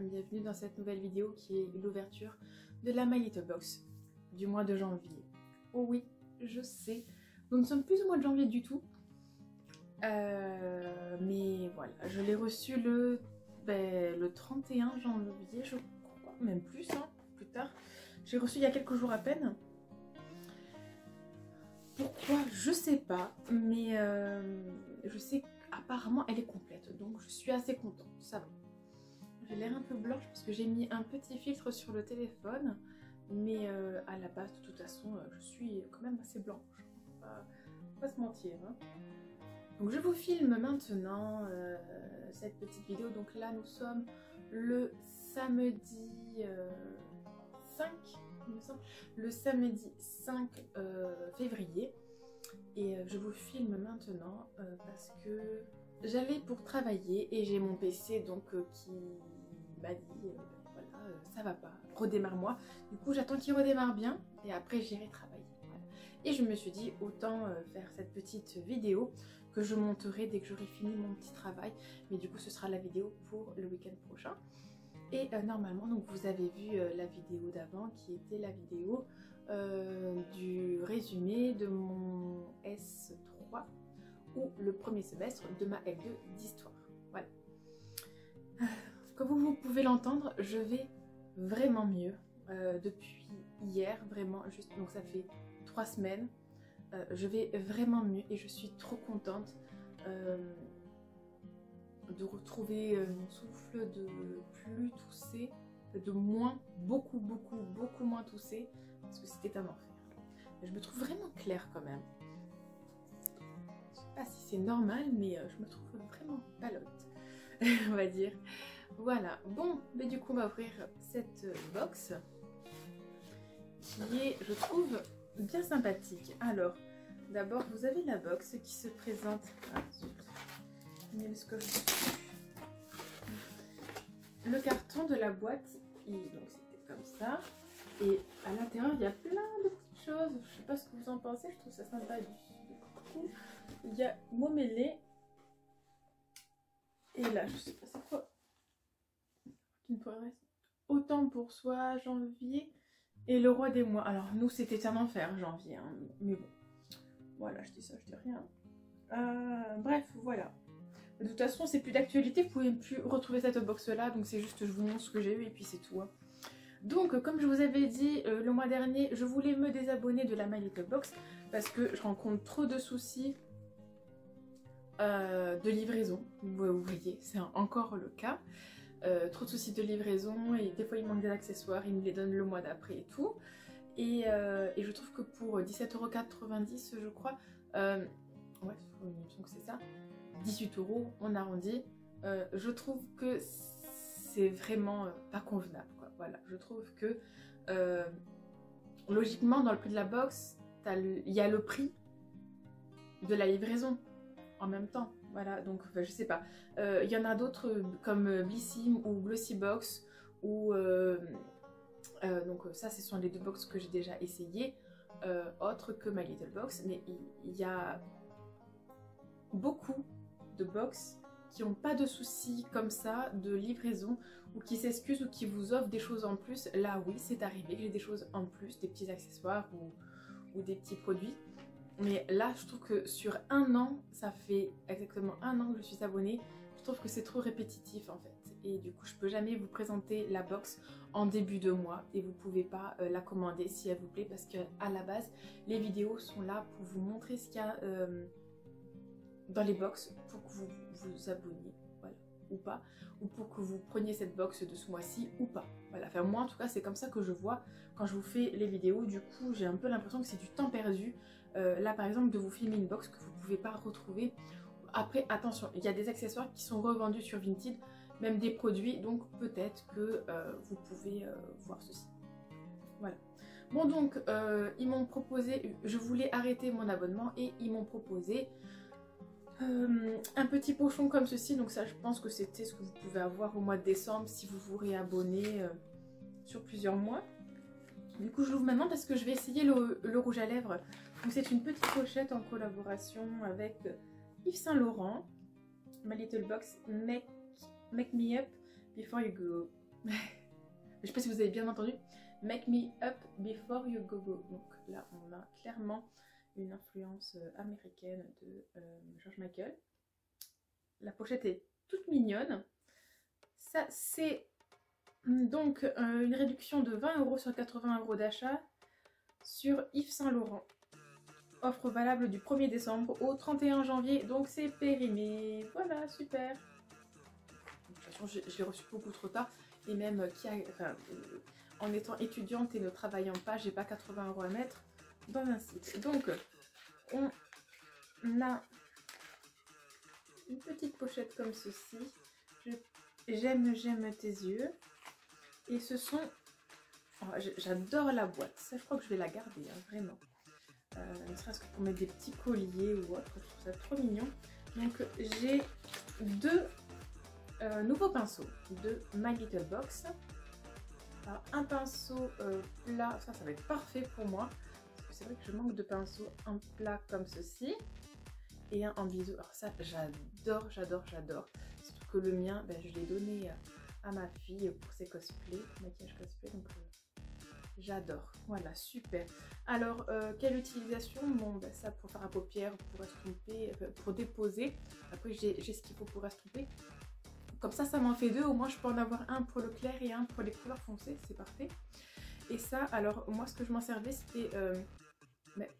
bienvenue dans cette nouvelle vidéo qui est l'ouverture de la My Little Box du mois de janvier. Oh oui, je sais, nous ne sommes plus au mois de janvier du tout, mais voilà, je l'ai reçu le 31 janvier, je crois, même plus, hein, plus tard. J'ai reçu il y a quelques jours à peine. Pourquoi? Je sais pas, mais je sais qu'apparemment elle est complète, donc je suis assez contente, ça va. J'ai l'air un peu blanche parce que j'ai mis un petit filtre sur le téléphone, mais à la base de toute façon je suis quand même assez blanche, on va pas se mentir, hein. Donc je vous filme maintenant cette petite vidéo. Donc là nous sommes le samedi 5, il me semble, le samedi 5 février, et je vous filme maintenant parce que j'allais pour travailler et j'ai mon PC donc qui m'a dit voilà, ça va pas, redémarre-moi. Du coup j'attends qu'il redémarre bien et après j'irai travailler. Voilà. Et je me suis dit autant faire cette petite vidéo que je monterai dès que j'aurai fini mon petit travail, mais du coup ce sera la vidéo pour le week-end prochain. Et normalement, donc vous avez vu la vidéo d'avant qui était la vidéo du résumé de mon S3 ou le premier semestre de ma L2 d'histoire. Voilà. Comme vous pouvez l'entendre, je vais vraiment mieux depuis hier, vraiment, juste, donc ça fait 3 semaines. Je vais vraiment mieux et je suis trop contente de retrouver mon souffle, de plus tousser, de moins, beaucoup moins tousser, parce que c'était un enfer. Je me trouve vraiment claire quand même. Je sais pas si c'est normal, mais je me trouve vraiment palote, on va dire. Voilà, bon, mais du coup on va ouvrir cette box qui est, je trouve, bien sympathique. Alors, d'abord vous avez la box qui se présente... Ah, zut. Le carton de la boîte, donc c'était comme ça, et à l'intérieur il y a plein de petites choses. Je sais pas ce que vous en pensez, je trouve ça sympa. Il y a Momélé, et là je sais pas c'est quoi, Autant pour soi, janvier et le roi des mois. Alors nous c'était un enfer janvier, hein, mais bon, voilà, je dis ça, je dis rien. Bref, voilà. De toute façon, c'est plus d'actualité, vous pouvez plus retrouver cette box là, donc c'est juste je vous montre ce que j'ai eu et puis c'est tout, hein. Donc comme je vous avais dit le mois dernier, je voulais me désabonner de la My Little Box parce que je rencontre trop de soucis de livraison. Vous voyez, c'est encore le cas. Trop de soucis de livraison et des fois il manque des accessoires, ils me les donnent le mois d'après et tout. Et je trouve que pour 17,90 € je crois, ouais, il me semble que c'est ça, 18 €, on arrondit, je trouve que c'est vraiment pas convenable, quoi. Voilà, je trouve que logiquement dans le prix de la box, il y a le prix de la livraison en même temps. Voilà, donc enfin, je sais pas. Il y en a d'autres comme Blissim ou Glossybox ou donc ça ce sont les deux box que j'ai déjà essayé, autres que My Little Box, mais il y a beaucoup de box qui n'ont pas de soucis comme ça de livraison ou qui s'excusent ou qui vous offrent des choses en plus. Là oui, c'est arrivé que j'ai des choses en plus, des petits accessoires ou des petits produits. Mais là je trouve que sur un an, ça fait exactement un an que je suis abonnée, je trouve que c'est trop répétitif en fait. Et du coup je peux jamais vous présenter la box en début de mois et vous pouvez pas la commander si elle vous plaît, parce que à la base les vidéos sont là pour vous montrer ce qu'il y a dans les box pour que vous vous abonniez, voilà, ou pas, ou pour que vous preniez cette box de ce mois-ci ou pas. Voilà, enfin moi en tout cas c'est comme ça que je vois quand je vous fais les vidéos. Du coup j'ai un peu l'impression que c'est du temps perdu, là par exemple de vous filmer une box que vous pouvez pas retrouver. Après attention, il y a des accessoires qui sont revendus sur Vinted, même des produits, donc peut-être que vous pouvez voir ceci. Voilà. Bon donc ils m'ont proposé, je voulais arrêter mon abonnement et ils m'ont proposé un petit pochon comme ceci. Donc ça je pense que c'était ce que vous pouvez avoir au mois de décembre si vous vous réabonnez sur plusieurs mois. Du coup je l'ouvre maintenant parce que je vais essayer le rouge à lèvres. Donc c'est une petite pochette en collaboration avec Yves Saint Laurent. My Little Box, make me up before you go. Je sais pas si vous avez bien entendu. Make me up before you go go. Donc là, on a clairement une influence américaine de George Michael. La pochette est toute mignonne. Ça, c'est donc une réduction de 20 € sur 80 € d'achat sur Yves Saint Laurent. Offre valable du 1er décembre au 31 janvier. Donc c'est périmé. Voilà, super. De toute façon, je l'ai reçu beaucoup trop tard. Et même en étant étudiante et ne travaillant pas, j'ai pas 80 € à mettre dans un site. Donc, on a une petite pochette comme ceci. J'aime tes yeux. Et ce sont... Oh, j'adore la boîte. Ça, je crois que je vais la garder, hein, vraiment. Ne serait-ce que pour mettre des petits colliers ou autre. Je trouve ça trop mignon. Donc, j'ai deux nouveaux pinceaux de My Little Box. Alors, un pinceau plat, ça va être parfait pour moi. Parce que c'est vrai que je manque de pinceaux en plat comme ceci. Et un en biseau. Alors ça, j'adore. Surtout que le mien, je l'ai donné à ma fille pour ses cosplays, maquillage cosplay. Donc j'adore. Voilà, super. Alors, quelle utilisation? Bon, ça pour faire à paupières, pour estomper, pour déposer. Après, j'ai ce qu'il faut pour estomper. Comme ça m'en fait deux. Au moins, je peux en avoir un pour le clair et un pour les couleurs foncées. C'est parfait. Et ça, alors, moi, ce que je m'en servais, c'était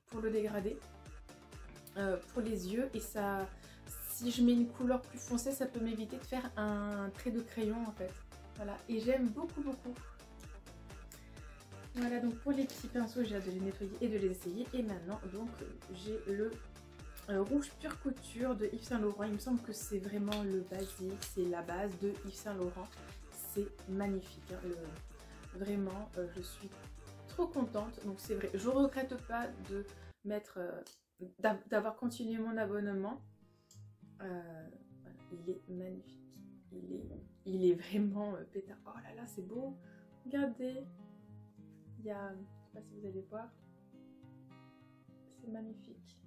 pour le dégradé, pour les yeux. Et ça, si je mets une couleur plus foncée, ça peut m'éviter de faire un trait de crayon, en fait. Voilà. Et j'aime beaucoup. Voilà, donc pour les petits pinceaux, j'ai hâte de les nettoyer et de les essayer. Et maintenant, donc, j'ai le rouge pure couture de Yves Saint Laurent. Il me semble que c'est vraiment le basique, c'est la base de Yves Saint Laurent. C'est magnifique, hein. Vraiment, je suis trop contente. Donc c'est vrai, je regrette pas de mettre, d'avoir continué mon abonnement. Voilà, il est magnifique, il est vraiment pétard. Oh là là, c'est beau. Regardez, il y a, je sais pas si vous allez voir, c'est magnifique.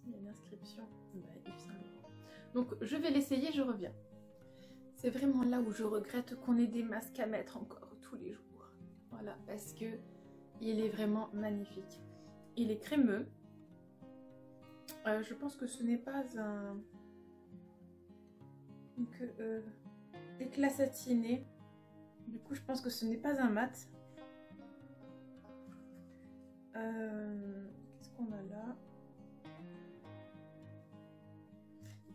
Il y a une inscription Yves Saint Laurent. Donc je vais l'essayer, je reviens. C'est vraiment là où je regrette qu'on ait des masques à mettre encore tous les jours. Voilà, parce que il est vraiment magnifique. Il est crémeux. Je pense que ce n'est pas un éclat satiné. Du coup, je pense que ce n'est pas un mat. Qu'est-ce qu'on a là?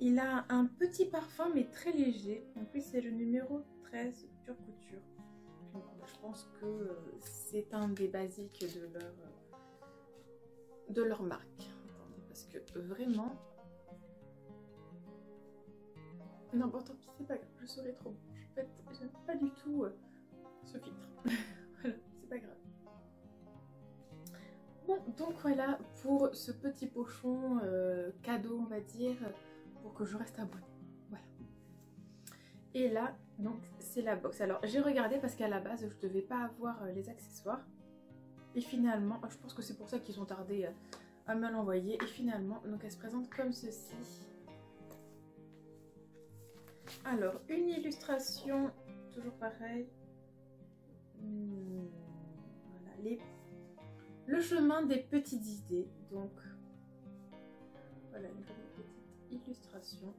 Il a un petit parfum mais très léger. En plus c'est le numéro 13 pure couture. Donc, je pense que c'est un des basiques de leur marque. Attendez, parce que vraiment... Non bon tant pis, c'est pas grave, je serai trop blanche. En fait, j'aime pas du tout ce filtre. Voilà, c'est pas grave. Bon, donc voilà pour ce petit pochon cadeau, on va dire, pour que je reste abonnée. Voilà. Et là, donc, c'est la box. Alors, j'ai regardé parce qu'à la base, je devais pas avoir les accessoires. Et finalement, je pense que c'est pour ça qu'ils ont tardé à me l'envoyer. Et finalement, donc, elle se présente comme ceci. Alors, une illustration, toujours pareil. Voilà, le chemin des petites idées. Donc, voilà, une petite illustration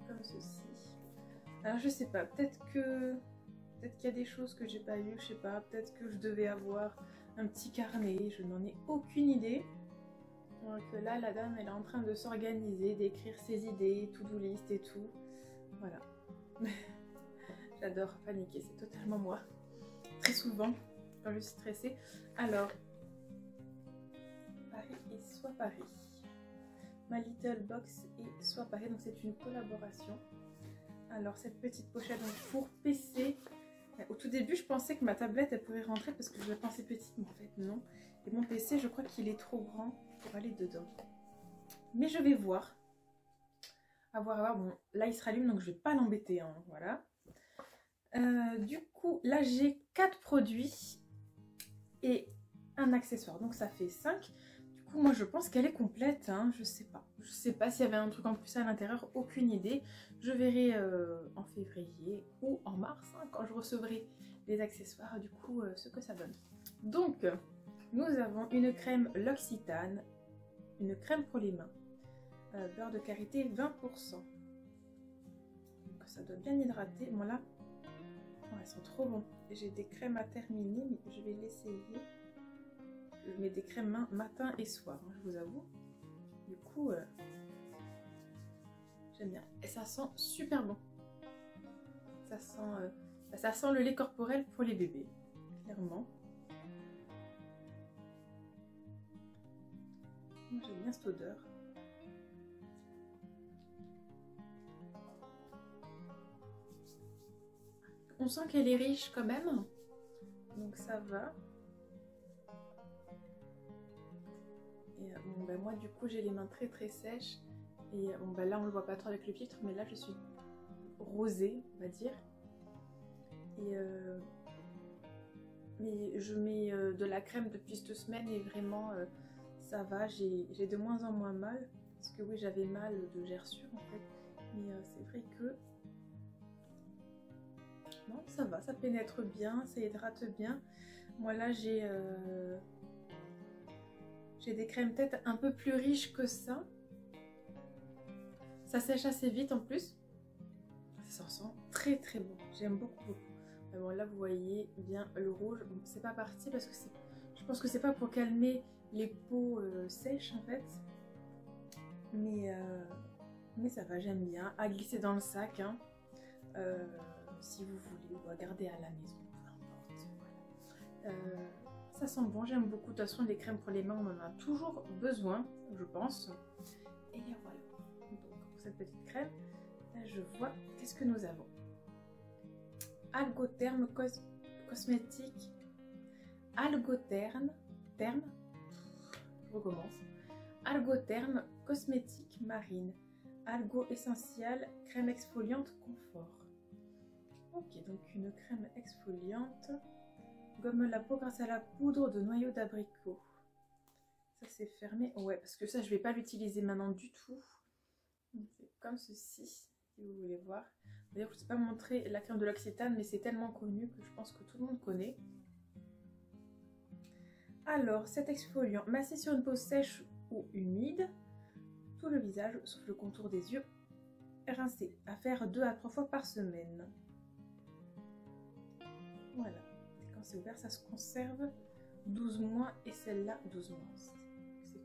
comme ceci. Alors je sais pas, peut-être qu'il y a des choses que j'ai pas eues, je sais pas, peut-être que je devais avoir un petit carnet, je n'en ai aucune idée. Donc là la dame elle est en train de s'organiser, d'écrire ses idées, to-do list et tout. Voilà. J'adore paniquer, c'est totalement moi. Très souvent quand je suis stressée. Alors, Paris et Sois Paris. My Little Box et Sois Paris, donc c'est une collaboration. Alors cette petite pochette donc pour PC, au tout début je pensais que ma tablette elle pourrait rentrer parce que je la pensais petite, mais en fait non. Et mon PC je crois qu'il est trop grand pour aller dedans. Mais je vais voir. À voir. Bon là il se rallume donc je vais pas l'embêter, hein, voilà. Du coup là j'ai 4 produits et un accessoire, donc ça fait 5. Du coup, moi je pense qu'elle est complète, hein, je sais pas. Je sais pas s'il y avait un truc en plus à l'intérieur, aucune idée. Je verrai en février ou en mars, hein, quand je recevrai les accessoires, du coup, ce que ça donne. Donc, nous avons une crème L'Occitane, une crème pour les mains, beurre de karité 20%. Donc, ça doit bien hydrater. Bon là, oh, elles sont trop bonnes. J'ai des crèmes à terminer, mais je vais l'essayer. Je mets des crèmes main matin et soir, hein, je vous avoue. Du coup, j'aime bien. Et ça sent super bon. Ça sent le lait corporel pour les bébés, clairement. Moi, j'aime bien cette odeur. On sent qu'elle est riche quand même, donc ça va. Et bon, ben moi du coup j'ai les mains très très sèches et bon, ben là on le voit pas trop avec le filtre, mais là je suis rosée on va dire. Et mais je mets de la crème depuis cette semaine et vraiment ça va, j'ai de moins en moins mal. Parce que oui j'avais mal de gerçure en fait, mais c'est vrai que non, ça va, ça pénètre bien, ça hydrate bien. Moi là j'ai des crèmes peut-être un peu plus riches que ça. Ça sèche assez vite en plus. Ça sent très très bon. J'aime beaucoup beaucoup. Mais bon là vous voyez bien le rouge. Bon, c'est pas parti parce que je pense que c'est pas pour calmer les peaux sèches en fait. Mais ça va, j'aime bien. À glisser dans le sac. Hein. Si vous voulez, ou à garder à la maison, peu importe. Voilà. Ça sent bon, j'aime beaucoup. De toute façon, les crèmes pour les mains, on en a toujours besoin, je pense. Et voilà. Donc, pour cette petite crème, là, je vois, qu'est-ce que nous avons? Algotherme cosmétique. Algotherme, terme, je recommence. Algotherme cosmétique marine. Algo essentiel, crème exfoliante confort. Ok, donc une crème exfoliante. Gomme la peau grâce à la poudre de noyau d'abricot. Ça c'est fermé. Ouais, parce que ça je vais pas l'utiliser maintenant du tout. C'est comme ceci, si vous voulez voir. D'ailleurs, je ne vous ai pas montré la crème de L'Occitane, mais c'est tellement connu que je pense que tout le monde connaît. Alors, cet exfoliant massé sur une peau sèche ou humide, tout le visage sauf le contour des yeux, rincé. À faire 2 à 3 fois par semaine. Voilà. Et quand c'est ouvert, ça se conserve 12 mois et celle-là 12 mois aussi. C'est cool.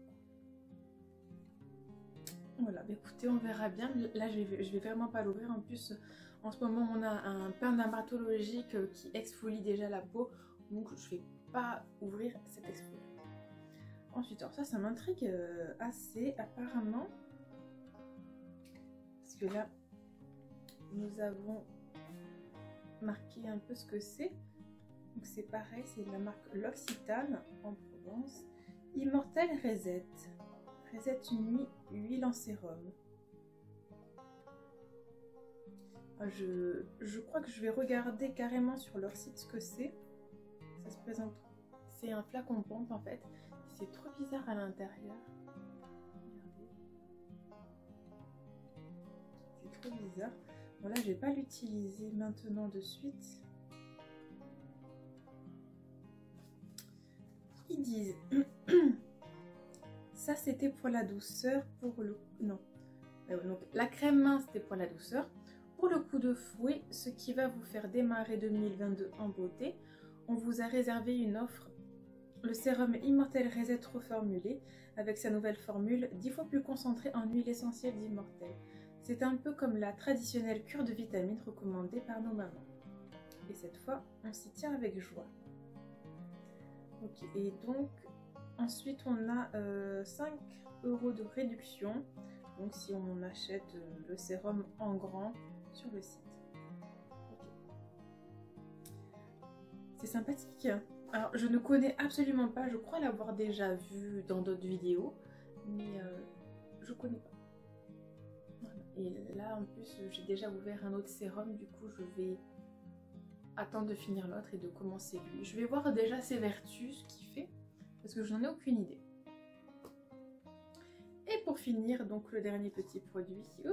Voilà, bah écoutez, on verra bien. Là, je vais vraiment pas l'ouvrir. En plus, en ce moment, on a un pain dermatologique qui exfolie déjà la peau. Donc, je vais pas ouvrir cet exfoliant. Ensuite, alors ça m'intrigue assez apparemment. Parce que là, nous avons marqué un peu ce que c'est. Donc c'est pareil, c'est de la marque L'Occitane en Provence. Immortel Reset. Reset nuit, huile en sérum. Je crois que je vais regarder carrément sur leur site ce que c'est. Ça se présente. C'est un flacon pompe en fait. C'est trop bizarre à l'intérieur. Regardez. C'est trop bizarre. Bon là je vais pas l'utiliser maintenant de suite. Ils disent ça c'était pour la douceur, pour le non donc la crème main c'était pour la douceur, pour le coup de fouet, ce qui va vous faire démarrer 2022 en beauté. On vous a réservé une offre, le sérum Immortel Reset reformulé avec sa nouvelle formule 10 fois plus concentrée en huile essentielle d'Immortel. C'est un peu comme la traditionnelle cure de vitamines recommandée par nos mamans. Et cette fois, on s'y tient avec joie. Ok, et donc ensuite on a 5 € de réduction, donc si on achète le sérum en grand sur le site. Okay. C'est sympathique. Alors je ne connais absolument pas, je crois l'avoir déjà vu dans d'autres vidéos, mais je connais pas. Voilà. Et là en plus j'ai déjà ouvert un autre sérum, du coup je vais attendre de finir l'autre et de commencer lui. Je vais voir déjà ses vertus, ce qu'il fait, parce que je n'en ai aucune idée. pour finir, donc le dernier petit produit. Oh,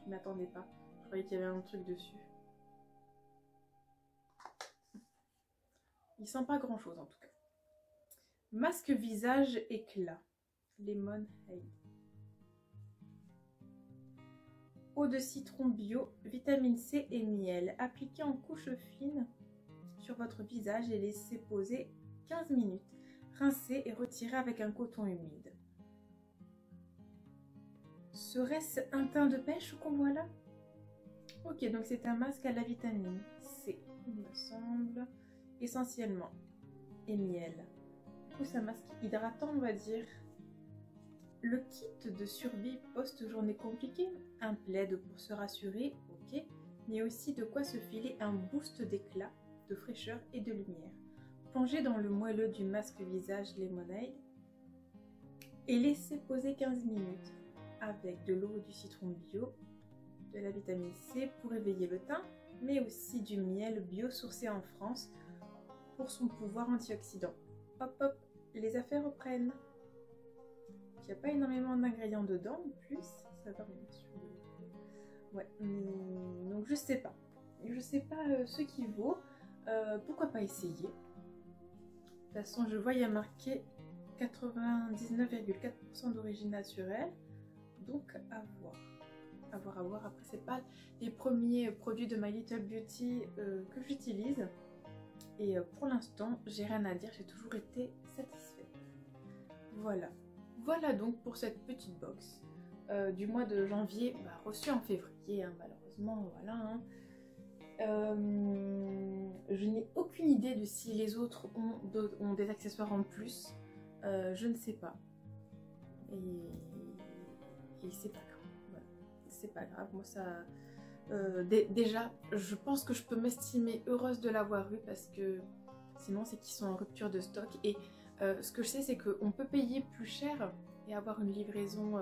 je ne m'attendais pas. Je croyais qu'il y avait un truc dessus. Il sent pas grand chose en tout cas. Masque visage éclat. Lemon Haze. Eau de citron bio, vitamine C et miel. Appliquez en couche fine sur votre visage et laissez poser 15 minutes. Rincez et retirez avec un coton humide. Serait-ce un teint de pêche qu'on voit là? Ok, donc c'est un masque à la vitamine C, il me semble, essentiellement, et miel. Du coup, c'est un masque hydratant, on va dire. Le kit de survie post-journée compliquée, un plaid pour se rassurer, ok, mais aussi de quoi se filer un boost d'éclat, de fraîcheur et de lumière. Plongez dans le moelleux du masque visage Lemonade et laissez poser 15 minutes avec de l'eau et du citron bio, de la vitamine C pour éveiller le teint, mais aussi du miel bio sourcé en France pour son pouvoir antioxydant. Hop hop, les affaires reprennent. Il n'y a pas énormément d'ingrédients dedans en plus, ça va bien sûr. Ouais, donc je sais pas. Je sais pas ce qui vaut. Pourquoi pas essayer? De toute façon, je vois il y a marqué 99,4% d'origine naturelle. Donc à voir. À voir, à voir. Après, c'est pas les premiers produits de My Little Beauty que j'utilise. Et pour l'instant, j'ai rien à dire. J'ai toujours été satisfaite. Voilà. Voilà donc pour cette petite box du mois de janvier, reçue en février, hein, malheureusement. Voilà. Hein. Je n'ai aucune idée de si les autres ont des accessoires en plus. Je ne sais pas. Et c'est pas grave. Voilà. C'est pas grave. Moi, ça. Déjà, je pense que je peux m'estimer heureuse de l'avoir eu parce que sinon, c'est qu'ils sont en rupture de stock. Et ce que je sais, c'est qu'on peut payer plus cher et avoir une livraison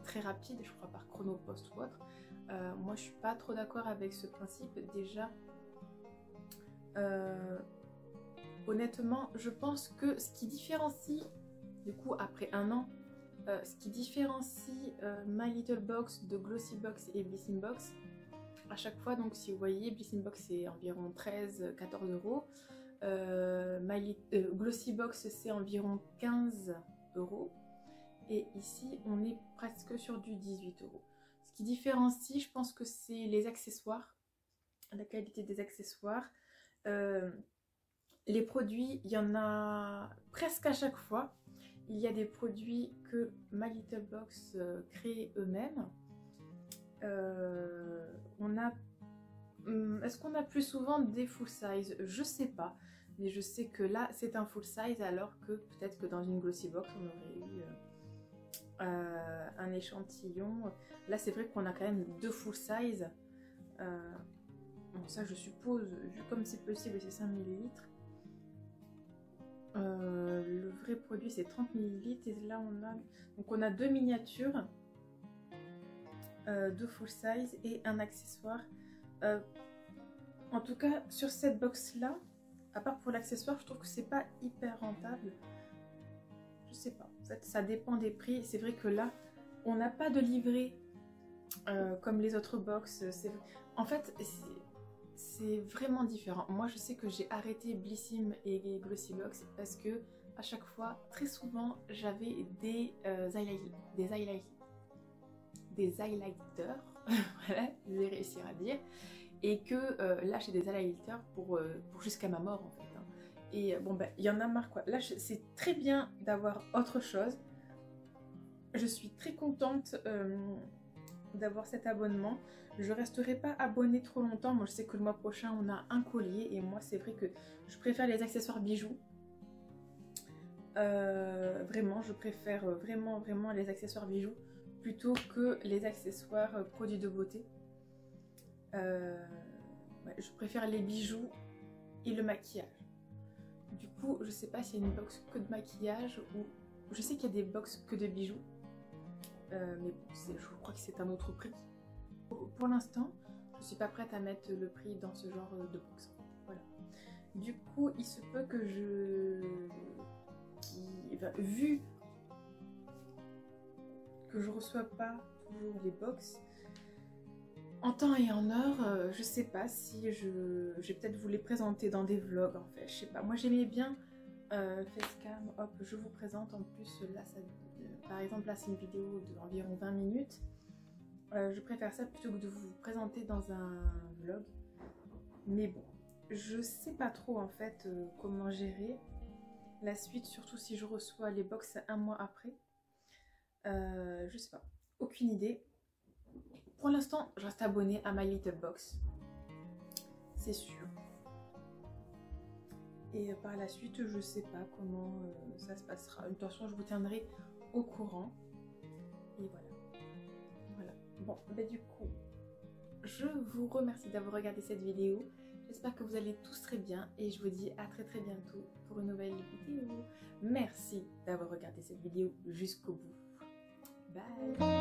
très rapide, je crois par Chronopost ou autre. Moi, je suis pas trop d'accord avec ce principe. Déjà, honnêtement, je pense que ce qui différencie, du coup, après un an, ce qui différencie My Little Box de Glossy Box et Blissing Box, à chaque fois, donc si vous voyez, Blissing Box c'est environ 13-14 euros, Glossy Box c'est environ 15 euros, et ici on est presque sur du 18 euros. Ce qui différencie, je pense que c'est les accessoires, la qualité des accessoires. Les produits, il y en a presque à chaque fois. Il y a des produits que My Little Box crée eux-mêmes. Est-ce qu'on a plus souvent des full size? Je sais pas. Mais je sais que là, c'est un full size, alors que peut-être que dans une Glossy Box, on aurait eu un échantillon. Là, c'est vrai qu'on a quand même deux full size. Bon, ça, je suppose, vu comme c'est possible, c'est 5 ml. Le vrai produit, c'est 30 ml. Et là, on a deux miniatures, deux full size et un accessoire. En tout cas, sur cette box-là, à part pour l'accessoire, je trouve que c'est pas hyper rentable. Je sais pas. En fait, ça dépend des prix. C'est vrai que là, on n'a pas de livret comme les autres box. En fait, c'est vraiment différent. Moi, je sais que j'ai arrêté Blissim et Glossy Box parce que à chaque fois, très souvent, j'avais des highlighters. Voilà, je vais réussir à dire. Et que là, j'ai des highlighters pour jusqu'à ma mort, en fait. Hein. Et bon, ben, il y en a marre, quoi. Là, c'est très bien d'avoir autre chose. Je suis très contente d'avoir cet abonnement. Je resterai pas abonnée trop longtemps. Moi, je sais que le mois prochain, on a un collier. Et moi, c'est vrai que je préfère les accessoires bijoux. Vraiment, je préfère vraiment les accessoires bijoux plutôt que les accessoires produits de beauté. Ouais, je préfère les bijoux et le maquillage. Du coup, je sais pas s'il y a une box que de maquillage ou... Je sais qu'il y a des box que de bijoux. Mais bon, je crois que c'est un autre prix. Pour l'instant, je suis pas prête à mettre le prix dans ce genre de box. Voilà. Du coup, il se peut que vu que je reçois pas toujours les box en temps et en heure. Je sais pas si je vais peut-être vous les présenter dans des vlogs en fait, je sais pas. Moi j'aimais bien Facecam, hop, je vous présente. En plus là, par exemple là c'est une vidéo d'environ 20 minutes. Je préfère ça plutôt que de vous présenter dans un vlog. Mais bon, je sais pas trop en fait comment gérer la suite, surtout si je reçois les box un mois après. Je sais pas, aucune idée. Pour l'instant, je reste abonnée à My Little Box, c'est sûr. Et par la suite, je sais pas comment ça se passera. De toute façon, je vous tiendrai au courant. Et voilà. Voilà. Bon, bah du coup, je vous remercie d'avoir regardé cette vidéo. J'espère que vous allez tous très bien et je vous dis à très bientôt pour une nouvelle vidéo. Merci d'avoir regardé cette vidéo jusqu'au bout. Bye!